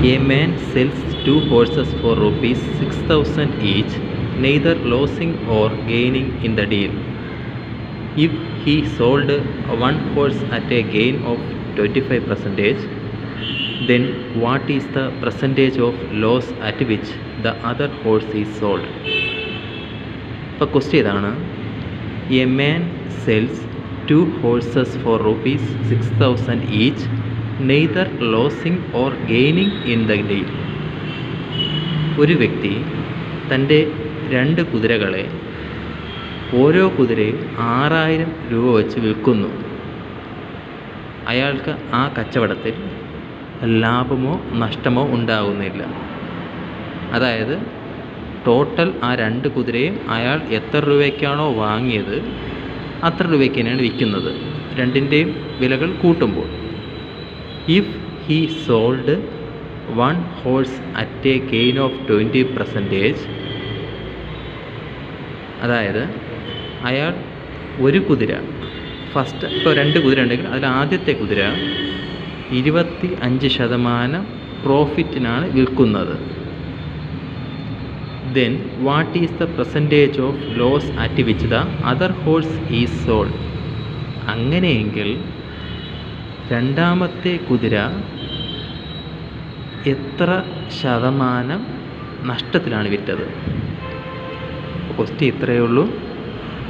A man sells two horses for rupees 6,000 each, neither losing or gaining in the deal. If he sold one horse at a gain of 25%, then what is the percentage of loss at which the other horse is sold? ഇപ്പോൾ question ഇതാണ്. A man sells two horses for rupees 6,000 each, neither losing or gaining in the deal. ഒരു വ്യക്തി തൻ്റെ 2 കുതിരകളെ ഓരോ കുതിരയും 6,000 രൂപ വെച്ച് വിൽക്കുന്നു. അയാൾക്ക് ആ കച്ചവടത്തിൽ ലാഭമോ നഷ്ടമോ ഉണ്ടാകുന്നില്ല. അതായത് ടോട്ടൽ ആ 2 കുതിരയും അയാൾ എത്ര രൂപയ്ക്കാണോ വാങ്ങിയത് അത്ര രൂപയ്ക്ക് തന്നെയാണ് വിൽക്കുന്നത്, രണ്ടിൻ്റെയും വിലകൾ കൂട്ടുമ്പോൾ. If he sold one horse at A gain of 20%, അതായത് അയാൾ ഒരു കുതിര ഫസ്റ്റ്, ഇപ്പോൾ 2 കുതിര ഉണ്ടെങ്കിൽ അതിൽ ആദ്യത്തെ കുതിര 25% പ്രോഫിറ്റിനാണ് വിൽക്കുന്നത്. then what is the percentage of loss at which the other horse is sold? അങ്ങനെയെങ്കിൽ രണ്ടാമത്തെ കുതിര എത്ര ശതമാനം നഷ്ടത്തിലാണ് വിറ്റത്? ക്വസ്റ്റ്യൻ ഇത്രയേ ഉള്ളൂ.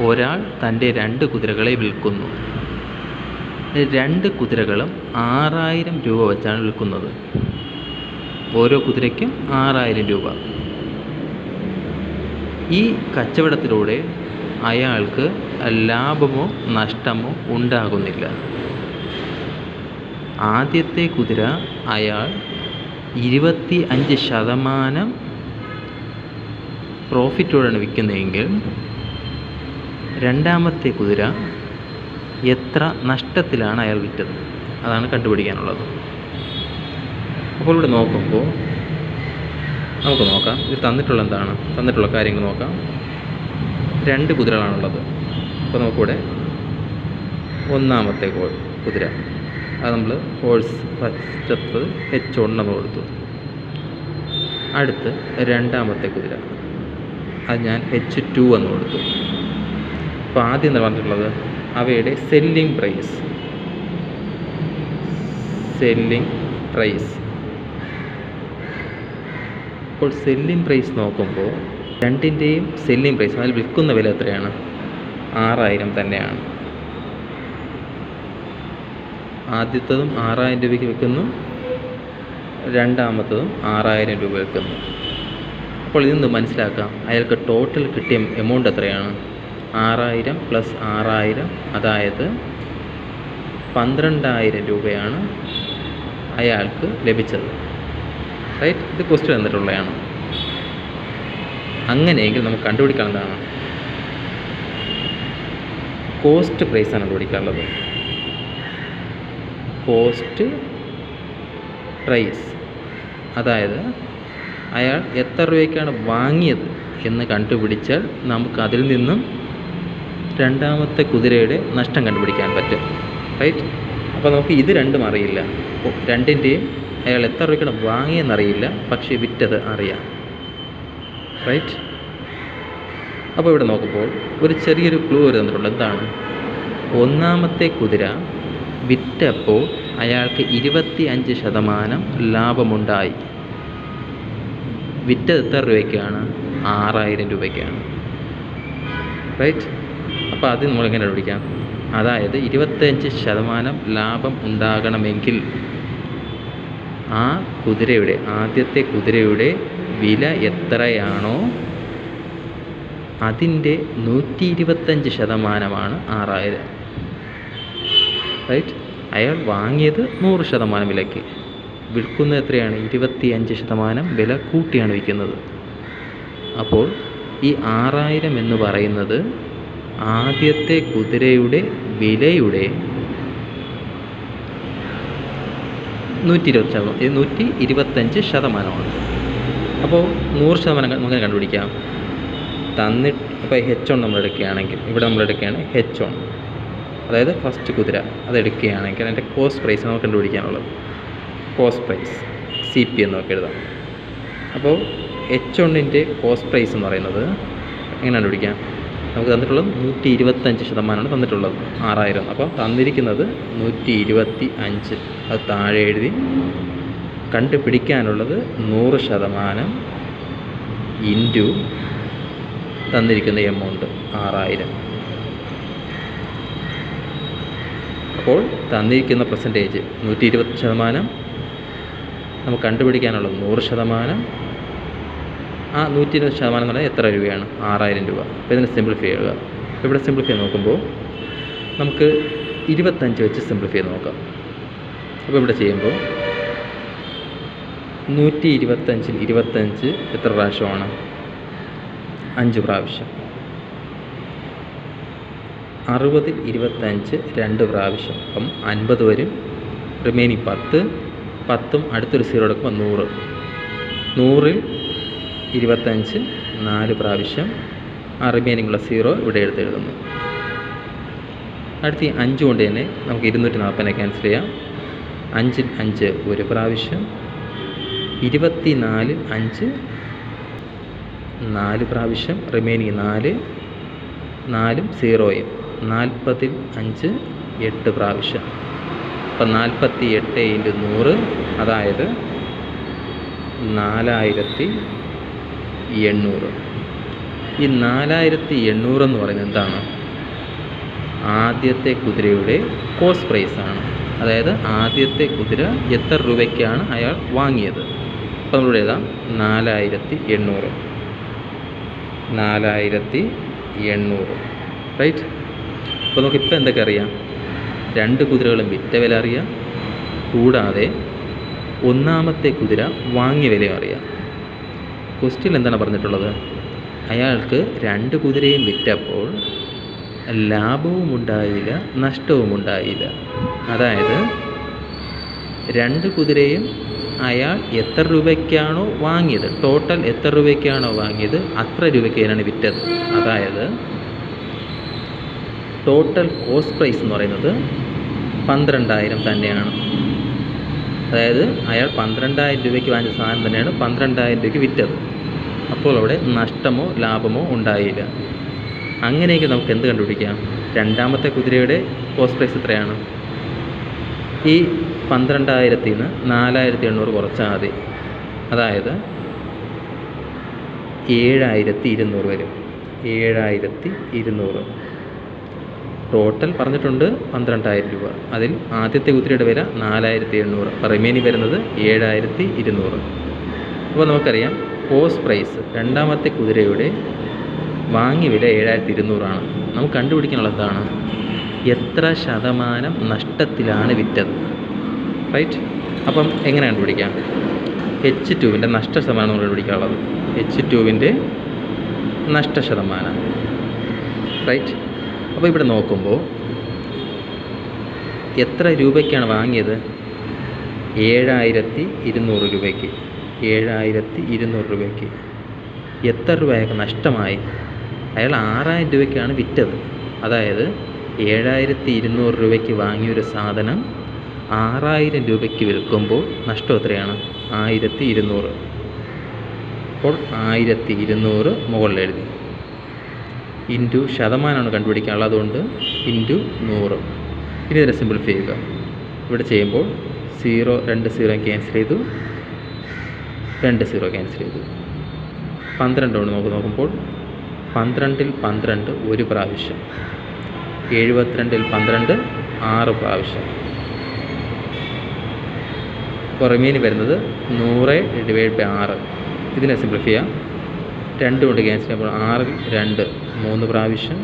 ഒരാൾ തൻ്റെ 2 കുതിരകളെ വിൽക്കുന്നു. 2 കുതിരകളും 6,000 രൂപ വെച്ചാണ് വിൽക്കുന്നത്. ഓരോ കുതിരയ്ക്കും 6,000 രൂപ. ഈ കച്ചവടത്തിലൂടെ അയാൾക്ക് ലാഭമോ നഷ്ടമോ ഉണ്ടാകുന്നില്ല. ആദ്യത്തെ കുതിര അയാൾ 25% പ്രോഫിറ്റോടാണ് വിൽക്കുന്നതെങ്കിൽ രണ്ടാമത്തെ കുതിര എത്ര നഷ്ടത്തിലാണ് അയാൾ വിറ്റത്? അതാണ് കണ്ടുപിടിക്കാനുള്ളത്. അപ്പോൾ ഇവിടെ നോക്കുമ്പോൾ നമുക്ക് നോക്കാം, ഇത് തന്നിട്ടുള്ള എന്താണ്, തന്നിട്ടുള്ള കാര്യങ്ങൾ നോക്കാം. 2 കുതിരകളാണുള്ളത്. അപ്പോൾ നമുക്കിവിടെ ഒന്നാമത്തെ കുതിര അത് നമ്മൾ ഹോഴ്സ് ഫസ്റ്റത്ത് H1 എന്ന് കൊടുത്തു. അടുത്ത് രണ്ടാമത്തെ കുതിര അത് ഞാൻ H2 എന്ന് കൊടുത്തു. അപ്പോൾ ആദ്യം എന്താ പറഞ്ഞിട്ടുള്ളത്? അവയുടെ സെല്ലിംഗ് പ്രൈസ്. അപ്പോൾ സെല്ലിംഗ് പ്രൈസ് നോക്കുമ്പോൾ രണ്ടിൻ്റെയും സെല്ലിംഗ് പ്രൈസ്, അതിൽ വിൽക്കുന്ന വില എത്രയാണ്? 6,000 തന്നെയാണ്. ആദ്യത്തതും 6,000 രൂപയ്ക്ക് വിൽക്കുന്നു, രണ്ടാമത്തതും 6,000 രൂപ വിൽക്കുന്നു. അപ്പോൾ ഇതൊന്ന് മനസ്സിലാക്കാം, അയാൾക്ക് ടോട്ടൽ കിട്ടിയ എമൗണ്ട് എത്രയാണ്? 6,000 + 6,000, അതായത് 12,000 രൂപയാണ് അയാൾക്ക് ലഭിച്ചത്. റൈറ്റ്? ഇത് ക്വസ്റ്റ്യൻ തന്നിട്ടുള്ളതാണ്. അങ്ങനെയെങ്കിൽ നമുക്ക് കണ്ടുപിടിക്കാനുള്ളതാണ് കോസ്റ്റ് പ്രൈസാണ് കണ്ടുപിടിക്കാനുള്ളത്. കോസ്റ്റ് പ്രൈസ്, അതായത് അയാൾ എത്ര രൂപയ്ക്കാണ് വാങ്ങിയത് എന്ന് കണ്ടുപിടിച്ചാൽ നമുക്ക് അതിൽ നിന്നും രണ്ടാമത്തെ കുതിരയുടെ നഷ്ടം കണ്ടുപിടിക്കാൻ പറ്റും. റൈറ്റ്? അപ്പോൾ നമുക്ക് ഇത് രണ്ടും അറിയില്ല. രണ്ടിൻ്റെയും അയാൾ എത്ര രൂപയ്ക്കാണ് വാങ്ങിയെന്നറിയില്ല, പക്ഷേ വിറ്റത് അറിയാം. റൈറ്റ്? അപ്പോൾ ഇവിടെ നോക്കുമ്പോൾ ഒരു ചെറിയൊരു ക്ലൂ തന്നിട്ടുണ്ട്. എന്താണ്? ഒന്നാമത്തെ കുതിര വിറ്റപ്പോൾ അയാൾക്ക് 25% ലാഭമുണ്ടായി. വിറ്റത് എത്ര രൂപയ്ക്കാണ്? 6,000 രൂപയ്ക്കാണ്. റൈറ്റ്? അപ്പോൾ അത് നമ്മളെങ്ങനെ കണ്ടുപിടിക്കാം? അതായത് 25% ലാഭം ഉണ്ടാകണമെങ്കിൽ ആ കുതിരയുടെ, ആദ്യത്തെ കുതിരയുടെ വില എത്രയാണോ അതിൻ്റെ 125%മാണ് 6,000. റൈറ്റ്? അയാൾ വാങ്ങിയത് 100% വിലയ്ക്ക്, വിൽക്കുന്നത് എത്രയാണ്? 25% വില കൂട്ടിയാണ് വിൽക്കുന്നത്. അപ്പോൾ ഈ 6,000 എന്ന് പറയുന്നത് ആദ്യത്തെ കുതിരയുടെ വിലയുടെ 125%. അപ്പോൾ 100% നമുക്ക് കണ്ടുപിടിക്കാം. അപ്പോൾ H1 നമ്മൾ എടുക്കുകയാണെങ്കിൽ, ഇവിടെ നമ്മൾ എടുക്കുകയാണ് H1, അതായത് ഫസ്റ്റ് കുതിര അതെടുക്കുകയാണെങ്കിൽ അതിൻ്റെ കോസ്റ്റ് പ്രൈസ് നമുക്ക് കണ്ടുപിടിക്കാനുള്ളത്. കോസ്റ്റ് പ്രൈസ് സി പി എന്നൊക്കെ എഴുതാം. അപ്പോൾ H1ൻ്റെ കോസ്റ്റ് പ്രൈസ് എന്ന് പറയുന്നത് എങ്ങനെ കണ്ടുപിടിക്കാം? നമുക്ക് തന്നിട്ടുള്ളത് 125% തന്നിട്ടുള്ളത് 6000. അപ്പോൾ തന്നിരിക്കുന്നത് 125. അത് താഴെ എഴുതി. കണ്ടുപിടിക്കാനുള്ളത് 100% ഇൻറ്റു തന്നിരിക്കുന്ന എമൗണ്ട് 6000. അപ്പോൾ തന്നിരിക്കുന്ന പെർസെൻറ്റേജ് 120%. നമുക്ക് കണ്ടുപിടിക്കാനുള്ളത് 100%. ആ 120% എന്ന് പറഞ്ഞാൽ എത്ര രൂപയാണ്? 6000 രൂപ. അപ്പോൾ ഇതിനെ സിംപ്ലിഫൈ ചെയ്യുക. ഇവിടെ സിംപ്ലിഫൈ നോക്കുമ്പോൾ നമുക്ക് 25 വെച്ച് സിംപ്ലിഫൈ ചെയ്ത് നോക്കാം. അപ്പോൾ ഇവിടെ ചെയ്യുമ്പോൾ 125 25 എത്ര പ്രാവശ്യമാണ്? 5 പ്രാവശ്യം. 60 25 2 പ്രാവശ്യം. അപ്പം 50 വരും. റിമൈനിങ് 10. 10ഉം അടുത്തൊരു 0 എടുക്കുമ്പോൾ 100. 100ൽ 25 4 പ്രാവശ്യം. ആ റിമൈനിങ്ങുള്ള 0 ഇവിടെ എഴുതുന്നു. അടുത്ത് 5 കൊണ്ട് തന്നെ നമുക്ക് 240 ക്യാൻസൽ ചെയ്യാം. 5ൽ 5 1 പ്രാവശ്യം. 24ൽ 5 4 പ്രാവശ്യം. റിമൈനിങ് 4. 4ഉം 0യും. 40ൽ 5 8 പ്രാവശ്യം. അപ്പം 48 × 100 അതായത് 4800. ഈ 4800 എന്ന് പറയുന്നത് എന്താണ്? ആദ്യത്തെ കുതിരയുടെ കോസ്റ്റ് പ്രൈസാണ്. അതായത് ആദ്യത്തെ കുതിര എത്ര രൂപയ്ക്കാണ് അയാൾ വാങ്ങിയത്. അപ്പോൾ നമ്മളിവിടെ എഴുതാം 4800. 4800 റൈറ്റ്. അപ്പോൾ നമുക്കിപ്പോൾ എന്തൊക്കെ അറിയാം? 2 കുതിരകളും വിറ്റ വില അറിയാം. കൂടാതെ ഒന്നാമത്തെ കുതിര വാങ്ങിയ വിലയും അറിയാം. ക്വസ്റ്റ്യൻ എന്താണ് പറഞ്ഞിട്ടുള്ളത്? അയാൾക്ക് 2 കുതിരയും വിറ്റപ്പോൾ ലാഭവും ഉണ്ടായില്ല, നഷ്ടവും ഉണ്ടായില്ല. അതായത് 2 കുതിരയും അയാൾ എത്ര രൂപയ്ക്കാണോ വാങ്ങിയത്, ടോട്ടൽ എത്ര രൂപയ്ക്കാണോ വാങ്ങിയത് അത്ര രൂപയ്ക്കാണ് വിറ്റത്. അതായത് ടോട്ടൽ കോസ്റ്റ് പ്രൈസ് എന്ന് പറയുന്നത് 12000 തന്നെയാണ്. അതായത് അയാൾ 12000 രൂപയ്ക്ക് വാങ്ങിച്ച സാധനം തന്നെയാണ് 12000 രൂപയ്ക്ക് വിറ്റത്. അപ്പോൾ അവിടെ നഷ്ടമോ ലാഭമോ ഉണ്ടായില്ല. അങ്ങനെയെങ്കിൽ നമുക്ക് എന്ത് കണ്ടുപിടിക്കാം? രണ്ടാമത്തെ കുതിരയുടെ കോസ്റ്റ് പ്രൈസ് എത്രയാണ്? ഈ 12000ൽ നിന്ന് 4800 കുറച്ചാൽ മതി. അതായത് 7200 വരും. 7200. ടോട്ടൽ പറഞ്ഞിട്ടുണ്ട് 12000 രൂപ. അതിൽ ആദ്യത്തെ കുതിരയുടെ വില 4700. അപ്പോൾ റിമൈനിങ് വരുന്നത് 7200. അപ്പോൾ നമുക്കറിയാം കോസ്റ്റ് പ്രൈസ് രണ്ടാമത്തെ കുതിരയുടെ വാങ്ങിയ വില 7200 നമുക്ക് കണ്ടുപിടിക്കാനുള്ളത് എന്താണ്? എത്ര ശതമാനം നഷ്ടത്തിലാണ് വിറ്റത്. റൈറ്റ്. അപ്പം എങ്ങനെ കണ്ടുപിടിക്കാം? H2വിൻ്റെ നഷ്ടശതമാനം നമ്മൾ കണ്ടുപിടിക്കാനുള്ളത്. H2വിൻ്റെ നഷ്ടശതമാനം. റൈറ്റ്. അപ്പോൾ ഇവിടെ നോക്കുമ്പോൾ എത്ര രൂപയ്ക്കാണ് വാങ്ങിയത്? 7200 രൂപയ്ക്ക്. 7200 രൂപയ്ക്ക്. എത്ര രൂപയൊക്കെ നഷ്ടമായി? അയാൾ 6000 രൂപയ്ക്കാണ് വിറ്റത്. അതായത് 7200 രൂപയ്ക്ക് വാങ്ങിയൊരു സാധനം 6000 രൂപയ്ക്ക് വിൽക്കുമ്പോൾ നഷ്ടം എത്രയാണ്? 1200. അപ്പോൾ 1200 മുകളിൽ എഴുതി. ഇൻറ്റു ശതമാനമാണ് കണ്ടുപിടിക്കാനുള്ളത്. അതുകൊണ്ട് ഇൻറ്റു 100. ഇനി ഇതിനെ സിംപ്ലിഫൈ ചെയ്യുക. ഇവിടെ ചെയ്യുമ്പോൾ 0 2 0 ക്യാൻസൽ ചെയ്തു. 2 0 ക്യാൻസൽ ചെയ്തു. 12 കൊണ്ട് നോക്കുമ്പോൾ 12ൽ 12 1 പ്രാവശ്യം. 72ൽ 12 6 പ്രാവശ്യം. അപ്പോൾ റിമൈൻ വരുന്നത് 100/6. ഇതിനെ സിംപ്ലിഫൈ ചെയ്യാം. 2 കൊണ്ട് ക്യാൻസൽ ചെയ്യുമ്പോൾ 6ൽ 2 3 പ്രാവശ്യം.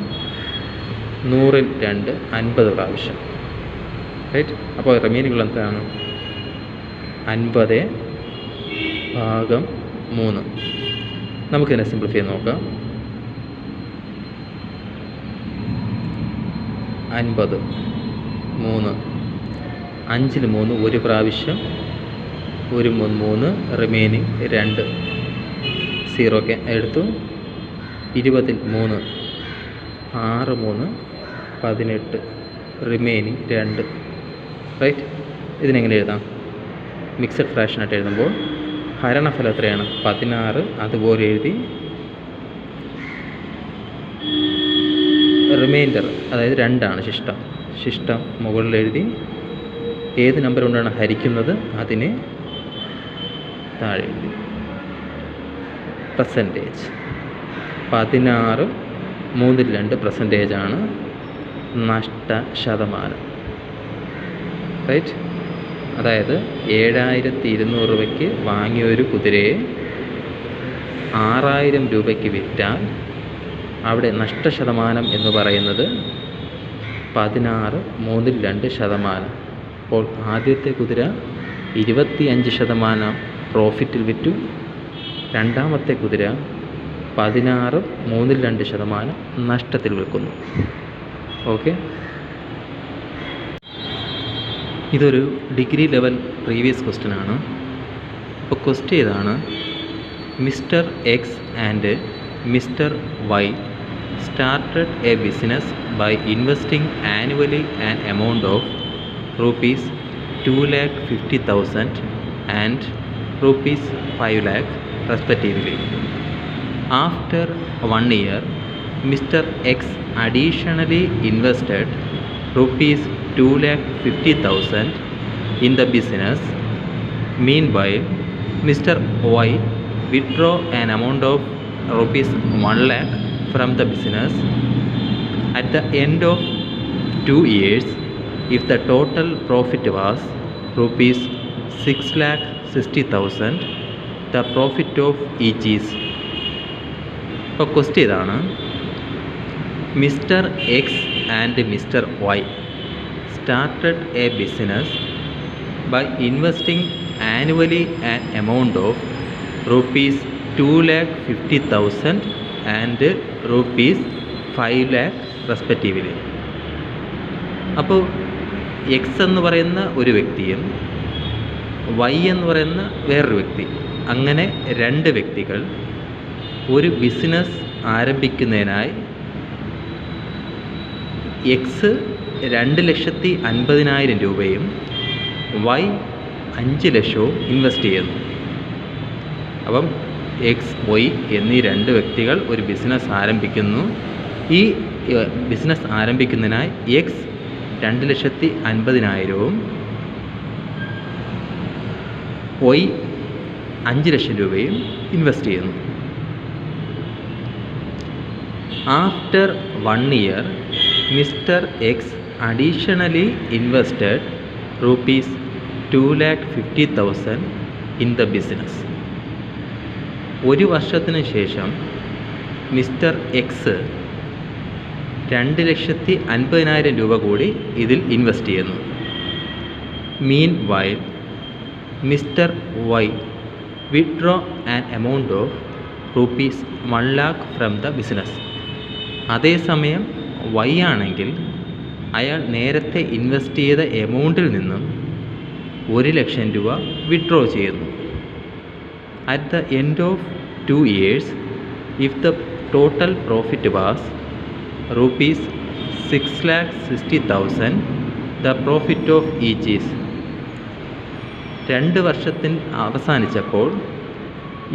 100ൽ 2 50 പ്രാവശ്യം. റൈറ്റ്. അപ്പോൾ റിമൈനിങ് എന്താണ്? 50/3. നമുക്കിതിനെ സിംപ്ലിഫൈ ചെയ്ത് നോക്കാം. 50 3 5ൽ 3 1 പ്രാവശ്യം. 1 3 റിമൈനിങ് 2 0 എടുത്തു. 20ൽ 3 6 3 18 റിമൈനിങ് 2. റൈറ്റ്. ഇതിനെങ്ങനെ എഴുതാം? മിക്സഡ് ഫ്രാക്ഷനായിട്ട് എഴുതുമ്പോൾ ഹരണഫലം എത്രയാണ്? 16. അതുപോലെ എഴുതി റിമൈൻഡർ അതായത് 2 ശിഷ്ടം മുകളിൽ എഴുതി ഏത് നമ്പർ കൊണ്ടാണ് ഹരിക്കുന്നത് അതിനെ താഴെ എഴുതി. പെർസെൻറ്റേജ് 16 3/2% നഷ്ടശതമാനം. റൈറ്റ്. അതായത് 7200 രൂപയ്ക്ക് വാങ്ങിയ ഒരു കുതിരയെ 6000 രൂപയ്ക്ക് വിറ്റാൽ അവിടെ നഷ്ടശതമാനം എന്ന് പറയുന്നത് 16 3/2%. അപ്പോൾ ആദ്യത്തെ കുതിര 25% പ്രോഫിറ്റിൽ വിറ്റു, രണ്ടാമത്തെ കുതിര 16 3/2% നഷ്ടത്തിൽ വിൽക്കുന്നു. ഓക്കെ. ഇതൊരു ഡിഗ്രി ലെവൽ പ്രീവിയസ് ക്വസ്റ്റ്യൻ ആണ്. ഇപ്പോൾ ക്വസ്റ്റ്യൻ ഇതാണ്: mister X and mister Y started a business by investing annually an amount of rupees 2,50,000 and rupees 5 lakh respectively. After 1 year, Mr. X additionally invested rupees 2,50,000 in the business. Meanwhile, Mr. Y withdrew an amount of rupees 1 lakh from the business. At the end of 2 years, if the total profit was rupees 6,60,000, the profit of each is. ഇപ്പോൾ question ഇതാണ്: mister X and mister Y started a business by investing annually an amount of rupees 2,50,000 and rupees 5 lakh respectively. അപ്പോൾ X എന്ന് പറയുന്ന ഒരു വ്യക്തിയും Y എന്ന് പറയുന്ന വേറൊരു വ്യക്തി, അങ്ങനെ 2 വ്യക്തികൾ ഒരു ബിസിനസ് ആരംഭിക്കുന്നതിനായി എക്സ് 2,50,000 രൂപയും വൈ 5 ലക്ഷവും ഇൻവെസ്റ്റ് ചെയ്യുന്നു. അപ്പം എക്സ് വൈ എന്നീ 2 വ്യക്തികൾ ഒരു ബിസിനസ് ആരംഭിക്കുന്നു. ഈ ബിസിനസ് ആരംഭിക്കുന്നതിനായി എക്സ് 2,50,000 വൈ 5 ലക്ഷം രൂപയും ഇൻവെസ്റ്റ് ചെയ്യുന്നു. After 1 year, mister X additionally invested rupees 2,50,000 in the business. 1 വർഷത്തിന് ശേഷം മിസ്റ്റർ എക്സ് 2,50,000 രൂപ കൂടി ഇതിൽ ഇൻവെസ്റ്റ് ചെയ്യുന്നു. Meanwhile mister Y withdraw an amount of rupees 1 lakh from the business. അതേസമയം വൈ ആണെങ്കിൽ അയാൾ നേരത്തെ ഇൻവെസ്റ്റ് ചെയ്ത എമൗണ്ടിൽ നിന്നും 1 ലക്ഷം രൂപ വിഡ്രോ ചെയ്യുന്നു. At the end of 2 years, if the total profit was rupees 6,60,000, the profit of each is. 2 വർഷത്തിൽ അവസാനിച്ചപ്പോൾ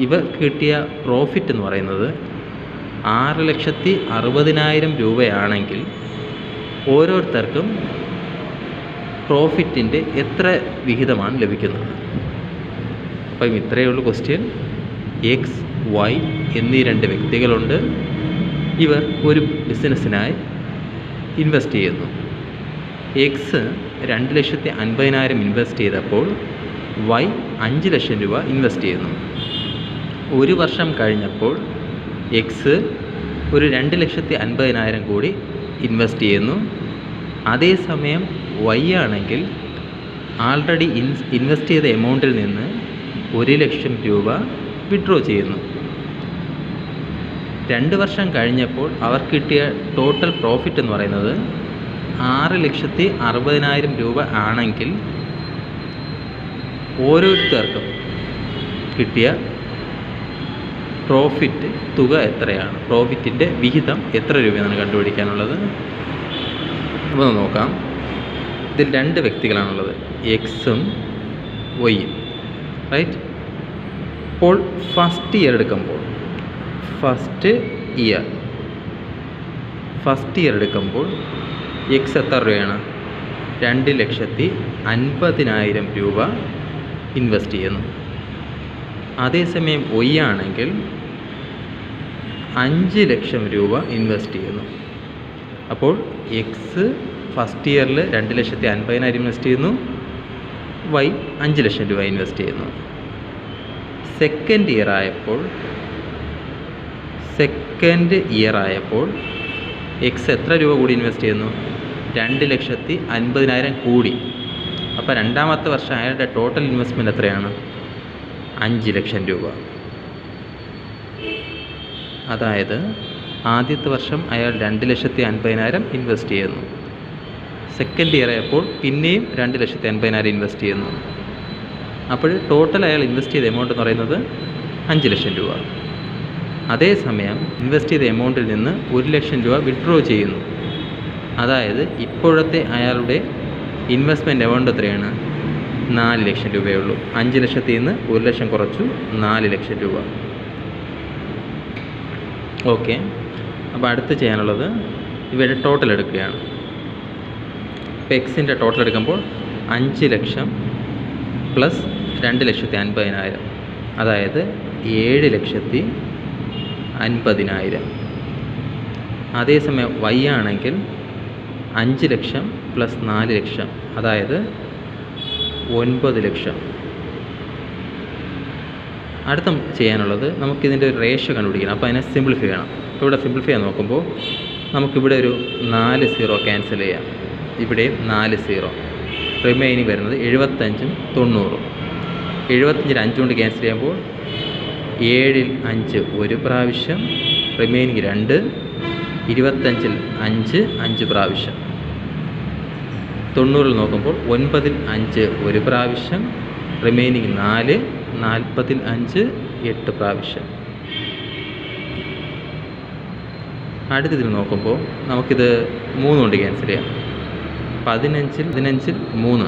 ഇവർ കിട്ടിയ പ്രോഫിറ്റ് എന്ന് പറയുന്നത് 6,60,000 രൂപയാണെങ്കിൽ ഓരോരുത്തർക്കും പ്രോഫിറ്റിൻ്റെ എത്ര വിഹിതമാണ് ലഭിക്കുന്നത്? അപ്പം ഇത്രയേ ഉള്ളൂ ക്വസ്റ്റ്യൻ. എക്സ് വൈ എന്നീ 2 വ്യക്തികളുണ്ട്. ഇവർ ഒരു ബിസിനസ്സിനായി ഇൻവെസ്റ്റ് ചെയ്യുന്നു. എക്സ് 2,50,000 ഇൻവെസ്റ്റ് ചെയ്തപ്പോൾ വൈ 5 ലക്ഷം രൂപ ഇൻവെസ്റ്റ് ചെയ്യുന്നു. 1 വർഷം കഴിഞ്ഞപ്പോൾ എക്സ് ഒരു 2,50,000 കൂടി ഇൻവെസ്റ്റ് ചെയ്യുന്നു. അതേസമയം വൈ ആണെങ്കിൽ ആൾറെഡി ഇൻവെസ്റ്റ് ചെയ്ത എമൗണ്ടിൽ നിന്ന് 1 ലക്ഷം രൂപ വിഡ്രോ ചെയ്യുന്നു. 2 വർഷം കഴിഞ്ഞപ്പോൾ അവർക്ക് കിട്ടിയ ടോട്ടൽ പ്രോഫിറ്റ് എന്ന് പറയുന്നത് 6,60,000 രൂപ ആണെങ്കിൽ ഓരോരുത്തർക്കും കിട്ടിയ പ്രോഫിറ്റ് തുക എത്രയാണ്? പ്രോഫിറ്റിൻ്റെ വിഹിതം എത്ര രൂപയാണ് കണ്ടുപിടിക്കാനുള്ളത്? അപ്പോൾ നോക്കാം. ഇതിൽ 2 വ്യക്തികളാണുള്ളത്, എക്സും വൈയും. റൈറ്റ്. അപ്പോൾ ഫസ്റ്റ് ഇയർ എടുക്കുമ്പോൾ ഫസ്റ്റ് ഇയർ എടുക്കുമ്പോൾ എക്സ് എത്ര രൂപയാണ്? 2,50,000 രൂപ ഇൻവെസ്റ്റ് ചെയ്യുന്നു. അതേസമയം Y ആണെങ്കിൽ 5 ലക്ഷം രൂപ ഇൻവെസ്റ്റ് ചെയ്യുന്നു. അപ്പോൾ എക്സ് ഫസ്റ്റ് ഇയറിൽ 2,50,000 ഇൻവെസ്റ്റ് ചെയ്യുന്നു, Y 5 ലക്ഷം രൂപ ഇൻവെസ്റ്റ് ചെയ്യുന്നു. സെക്കൻഡ് ഇയർ ആയപ്പോൾ എക്സ് എത്ര രൂപ കൂടി ഇൻവെസ്റ്റ് ചെയ്യുന്നു? 2,50,000 കൂടി. അപ്പോൾ രണ്ടാമത്തെ വർഷം അയാളുടെ ടോട്ടൽ ഇൻവെസ്റ്റ്മെൻറ്റ് എത്രയാണ്? 5 ലക്ഷം രൂപ. അതായത് ആദ്യത്തെ വർഷം അയാൾ 2,50,000 ഇൻവെസ്റ്റ് ചെയ്യുന്നു. സെക്കൻഡ് ഇയർ ആയപ്പോൾ പിന്നെയും 2,50,000 ഇൻവെസ്റ്റ് ചെയ്യുന്നു. അപ്പോൾ ടോട്ടൽ അയാൾ ഇൻവെസ്റ്റ് ചെയ്ത എമൗണ്ട് എന്ന് പറയുന്നത് 5 ലക്ഷം രൂപ. അതേസമയം ഇൻവെസ്റ്റ് ചെയ്ത എമൗണ്ടിൽ നിന്ന് 1 ലക്ഷം രൂപ വിഡ്രോ ചെയ്യുന്നു. അതായത് ഇപ്പോഴത്തെ അയാളുടെ ഇൻവെസ്റ്റ്മെൻറ്റ് എമൗണ്ട് എത്രയാണ്? 4 ലക്ഷം രൂപയേ ഉള്ളൂ. 5 ലക്ഷത്തിൽ നിന്ന് 1 ലക്ഷം കുറച്ചു 4 ലക്ഷം രൂപ. ഓക്കെ. അപ്പോൾ അടുത്ത് ചെയ്യാനുള്ളത് ഇവയുടെ ടോട്ടൽ എടുക്കുകയാണ്. ഇപ്പോൾ എക്സിൻ്റെ ടോട്ടൽ എടുക്കുമ്പോൾ 5 ലക്ഷം പ്ലസ് 2,50,000, അതായത് 7,50,000. അതേസമയം Y ആണെങ്കിൽ 5 ലക്ഷം പ്ലസ് 4 ലക്ഷം, അതായത് 9 ലക്ഷം. അടുത്ത ചെയ്യാനുള്ളത് നമുക്കിതിൻ്റെ ഒരു റേഷ്യോ കണ്ടുപിടിക്കണം. അപ്പോൾ അതിനെ സിംപ്ലിഫൈ ചെയ്യണം. ഇപ്പോൾ ഇവിടെ സിംപ്ലിഫൈ ചെയ്യാൻ നോക്കുമ്പോൾ നമുക്കിവിടെ ഒരു 4 സീറോ ക്യാൻസൽ ചെയ്യാം. ഇവിടെ 4 സീറോ, റിമൈനിങ് വരുന്നത് 75ഉം 90ഉം. 75-ൽ 5 കൊണ്ട് ക്യാൻസൽ ചെയ്യുമ്പോൾ 7-ൽ 5 ഒരു പ്രാവശ്യം, റിമൈനിങ് 2. 25-ൽ 5 പ്രാവശ്യം. 90-ൽ നോക്കുമ്പോൾ 9-ൽ 5 ഒരു പ്രാവശ്യം, റിമൈനിങ് 4. 40-ൽ 5 8 പ്രാവശ്യം. അടുത്തതിൽ നോക്കുമ്പോൾ നമുക്കിത് 3 കൊണ്ട് ക്യാൻസൽ ചെയ്യാം. 15-ൽ 3,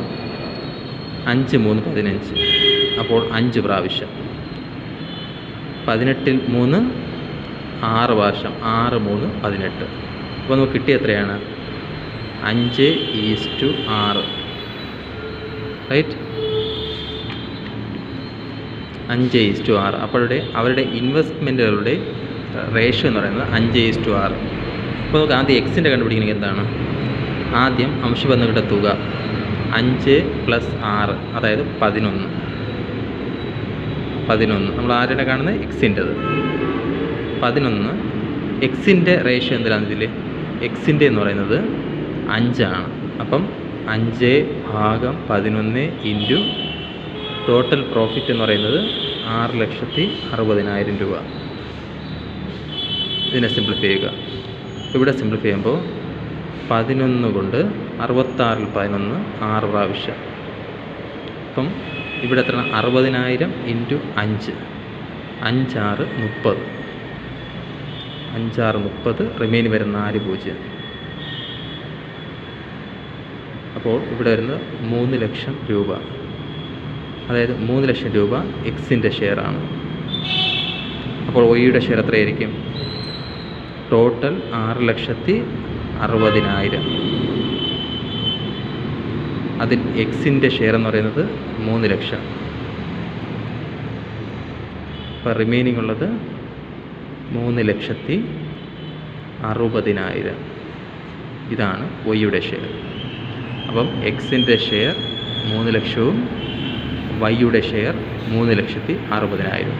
5 3 15, അപ്പോൾ 5 പ്രാവശ്യം. 18-ൽ 3 6 പ്രാവശ്യം, 6 3 18. അപ്പോൾ നമുക്ക് കിട്ടിയ എത്രയാണ്? 5:6. റൈറ്റ്, 5:6. അപ്പോൾ അവരുടെ ഇൻവെസ്റ്റ്മെൻറ്റുകളുടെ റേഷ്യോ എന്ന് പറയുന്നത് 5:6. അപ്പോൾ നമുക്ക് ആദ്യം എക്സിൻ്റെ കണ്ടുപിടിക്കണമെങ്കിൽ എന്താണ്? ആദ്യം അംശബന്ധങ്ങളുടെ തുക 5 + 6, അതായത് 11. നമ്മൾ ആരുടെ കാണുന്നത്? എക്സിൻ്റെത് 11. എക്സിൻ്റെ റേഷ്യോ എന്തിനാണ് ഇതിൽ? എക്സിൻ്റെ എന്ന് പറയുന്നത് 5 ആണ്. അപ്പം 5/11 ഇൻറ്റു ടോട്ടൽ പ്രോഫിറ്റ് എന്ന് പറയുന്നത് 6,60,000 രൂപ. ഇതിനെ സിംപ്ലിഫൈ ചെയ്യുക. ഇവിടെ സിംപ്ലിഫൈ ചെയ്യുമ്പോൾ 11 കൊണ്ട് 66-ൽ 11 6 പ്രാവശ്യം. അപ്പം ഇവിടെ എത്ര? 60,000 ഇൻറ്റു 5, 5×6 30. 5×6 30, റിമൈൻ വരുന്ന 4 0. അപ്പോൾ ഇവിടെ വരുന്നത് 3 ലക്ഷം രൂപ. അതായത് 3 ലക്ഷം രൂപ എക്സിൻ്റെ ഷെയറാണ്. അപ്പോൾ ഒയുടെ ഷെയർ എത്രയായിരിക്കും? ടോട്ടൽ 6,60,000. അതിൽ എക്സിൻ്റെ ഷെയർ എന്ന് പറയുന്നത് 3 ലക്ഷം. അപ്പോൾ റിമൈനിങ് ഉള്ളത് 3,60,000. ഇതാണ് ഒയുടെ ഷെയർ. അപ്പം എക്സിൻ്റെ ഷെയർ 3 ലക്ഷവും വൈയുടെ ഷെയർ 3,60,000.